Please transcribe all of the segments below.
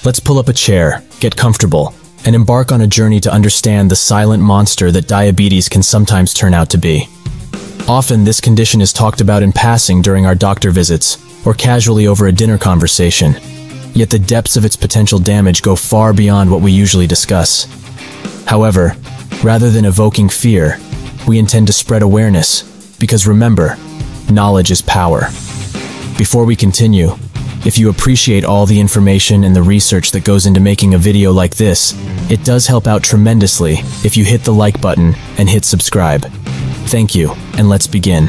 Let's pull up a chair, get comfortable, and embark on a journey to understand the silent monster that diabetes can sometimes turn out to be. Often, this condition is talked about in passing during our doctor visits or casually over a dinner conversation. Yet the depths of its potential damage go far beyond what we usually discuss. However, rather than evoking fear, we intend to spread awareness, because remember, knowledge is power. Before we continue, if you appreciate all the information and the research that goes into making a video like this, it does help out tremendously if you hit the like button and hit subscribe. Thank you, and let's begin.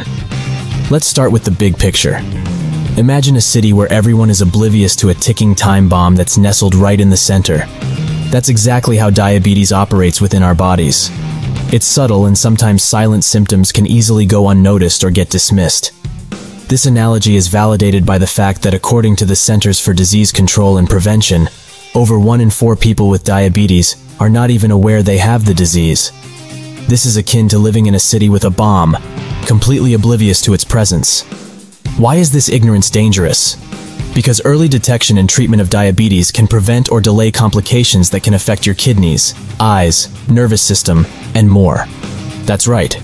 Let's start with the big picture. Imagine a city where everyone is oblivious to a ticking time bomb that's nestled right in the center. That's exactly how diabetes operates within our bodies. Its subtle and sometimes silent symptoms can easily go unnoticed or get dismissed. This analogy is validated by the fact that according to the Centers for Disease Control and Prevention, over 1 in 4 people with diabetes are not even aware they have the disease. This is akin to living in a city with a bomb, completely oblivious to its presence. Why is this ignorance dangerous? Because early detection and treatment of diabetes can prevent or delay complications that can affect your kidneys, eyes, nervous system, and more. That's right.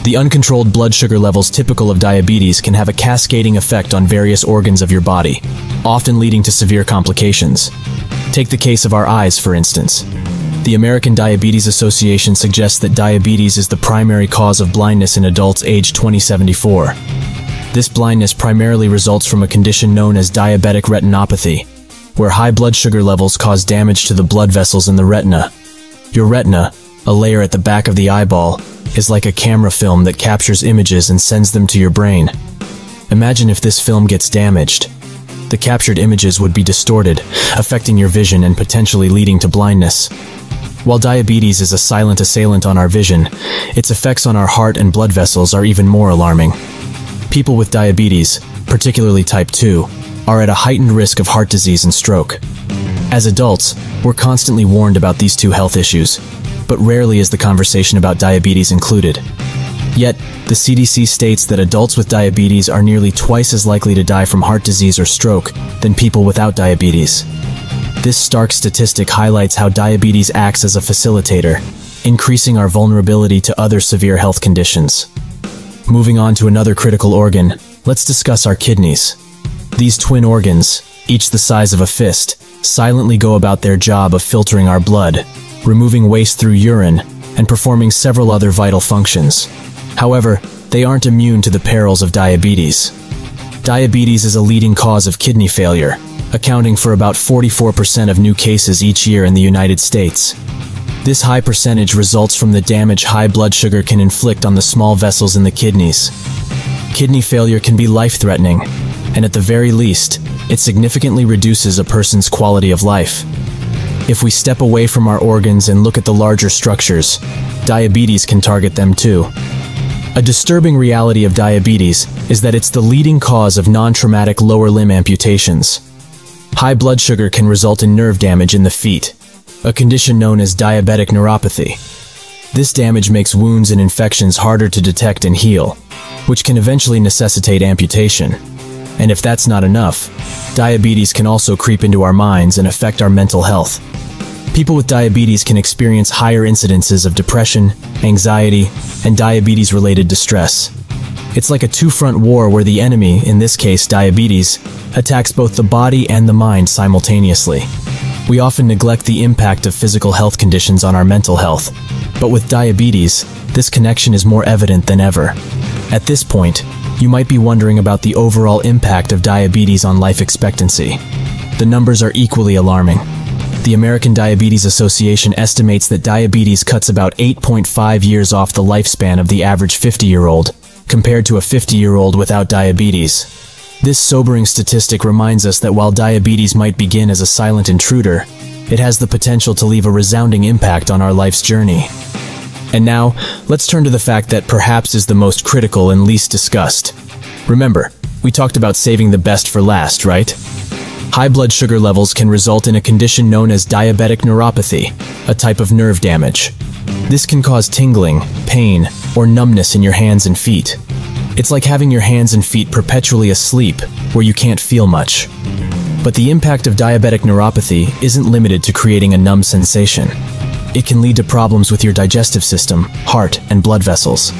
The uncontrolled blood sugar levels typical of diabetes can have a cascading effect on various organs of your body, often leading to severe complications. Take the case of our eyes, for instance. The American Diabetes Association suggests that diabetes is the primary cause of blindness in adults aged 20-74. This blindness primarily results from a condition known as diabetic retinopathy, where high blood sugar levels cause damage to the blood vessels in the retina. Your retina, a layer at the back of the eyeball, is like a camera film that captures images and sends them to your brain. Imagine if this film gets damaged. The captured images would be distorted, affecting your vision and potentially leading to blindness. While diabetes is a silent assailant on our vision, its effects on our heart and blood vessels are even more alarming. People with diabetes, particularly type 2, are at a heightened risk of heart disease and stroke. As adults, we're constantly warned about these two health issues, but rarely is the conversation about diabetes included. Yet, the CDC states that adults with diabetes are nearly twice as likely to die from heart disease or stroke than people without diabetes. This stark statistic highlights how diabetes acts as a facilitator, increasing our vulnerability to other severe health conditions. Moving on to another critical organ, let's discuss our kidneys. These twin organs, each the size of a fist, silently go about their job of filtering our blood, removing waste through urine, and performing several other vital functions. However, they aren't immune to the perils of diabetes. Diabetes is a leading cause of kidney failure, accounting for about 44% of new cases each year in the United States. This high percentage results from the damage high blood sugar can inflict on the small vessels in the kidneys. Kidney failure can be life-threatening, and at the very least, it significantly reduces a person's quality of life. If we step away from our organs and look at the larger structures, diabetes can target them too. A disturbing reality of diabetes is that it's the leading cause of non-traumatic lower limb amputations. High blood sugar can result in nerve damage in the feet, a condition known as diabetic neuropathy. This damage makes wounds and infections harder to detect and heal, which can eventually necessitate amputation. And if that's not enough, diabetes can also creep into our minds and affect our mental health. People with diabetes can experience higher incidences of depression, anxiety, and diabetes-related distress. It's like a two-front war where the enemy, in this case diabetes, attacks both the body and the mind simultaneously. We often neglect the impact of physical health conditions on our mental health, but with diabetes, this connection is more evident than ever. At this point, you might be wondering about the overall impact of diabetes on life expectancy. The numbers are equally alarming. The American Diabetes Association estimates that diabetes cuts about 8.5 years off the lifespan of the average 50-year-old, compared to a 50-year-old without diabetes. This sobering statistic reminds us that while diabetes might begin as a silent intruder, it has the potential to leave a resounding impact on our life's journey. And now, let's turn to the fact that perhaps is the most critical and least discussed. Remember, we talked about saving the best for last, right? High blood sugar levels can result in a condition known as diabetic neuropathy, a type of nerve damage. This can cause tingling, pain, or numbness in your hands and feet. It's like having your hands and feet perpetually asleep, where you can't feel much. But the impact of diabetic neuropathy isn't limited to creating a numb sensation. It can lead to problems with your digestive system, heart, and blood vessels.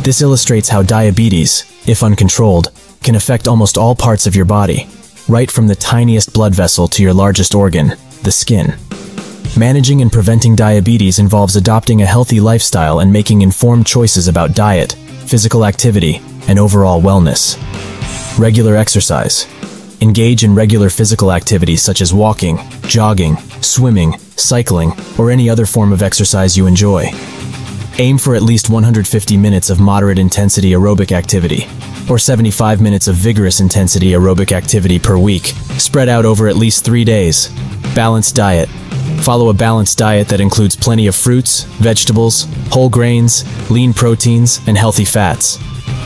This illustrates how diabetes, if uncontrolled, can affect almost all parts of your body, right from the tiniest blood vessel to your largest organ, the skin. Managing and preventing diabetes involves adopting a healthy lifestyle and making informed choices about diet, physical activity, and overall wellness. Regular exercise. Engage in regular physical activities such as walking, jogging, swimming, cycling, or any other form of exercise you enjoy. Aim for at least 150 minutes of moderate intensity aerobic activity, or 75 minutes of vigorous intensity aerobic activity per week, spread out over at least 3 days. Balanced diet. Follow a balanced diet that includes plenty of fruits, vegetables, whole grains, lean proteins, and healthy fats.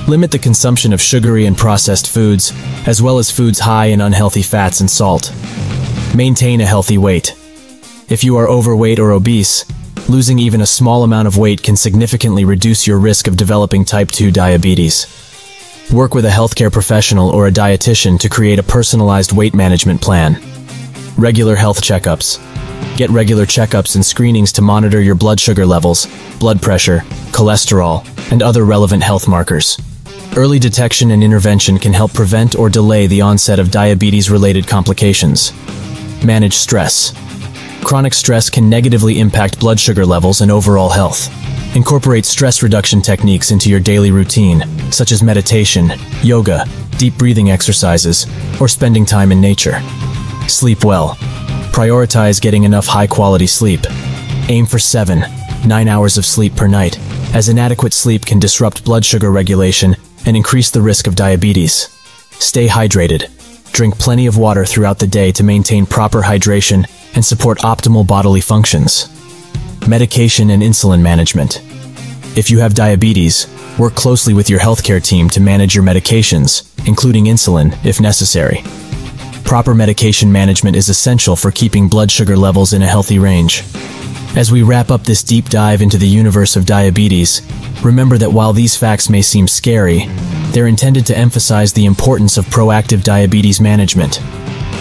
Limit the consumption of sugary and processed foods, as well as foods high in unhealthy fats and salt. Maintain a healthy weight. If you are overweight or obese, losing even a small amount of weight can significantly reduce your risk of developing type 2 diabetes. Work with a healthcare professional or a dietitian to create a personalized weight management plan. Regular health checkups. Get regular checkups and screenings to monitor your blood sugar levels, blood pressure, cholesterol, and other relevant health markers. Early detection and intervention can help prevent or delay the onset of diabetes-related complications. Manage stress. Chronic stress can negatively impact blood sugar levels and overall health. Incorporate stress reduction techniques into your daily routine, such as meditation, yoga, deep breathing exercises, or spending time in nature. Sleep well. Prioritize getting enough high-quality sleep. Aim for 7-9 hours of sleep per night, as inadequate sleep can disrupt blood sugar regulation and increase the risk of diabetes. Stay hydrated. Drink plenty of water throughout the day to maintain proper hydration and support optimal bodily functions. Medication and insulin management. If you have diabetes, work closely with your healthcare team to manage your medications, including insulin, if necessary. Proper medication management is essential for keeping blood sugar levels in a healthy range. As we wrap up this deep dive into the universe of diabetes, remember that while these facts may seem scary, they're intended to emphasize the importance of proactive diabetes management.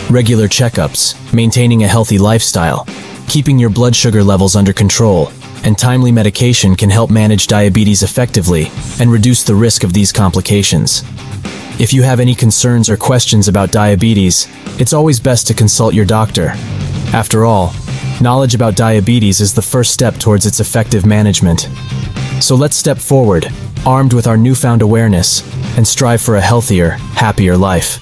Regular checkups, maintaining a healthy lifestyle, keeping your blood sugar levels under control, and timely medication can help manage diabetes effectively and reduce the risk of these complications. If you have any concerns or questions about diabetes, it's always best to consult your doctor. After all, knowledge about diabetes is the first step towards its effective management. So let's step forward, armed with our newfound awareness, and strive for a healthier, happier life.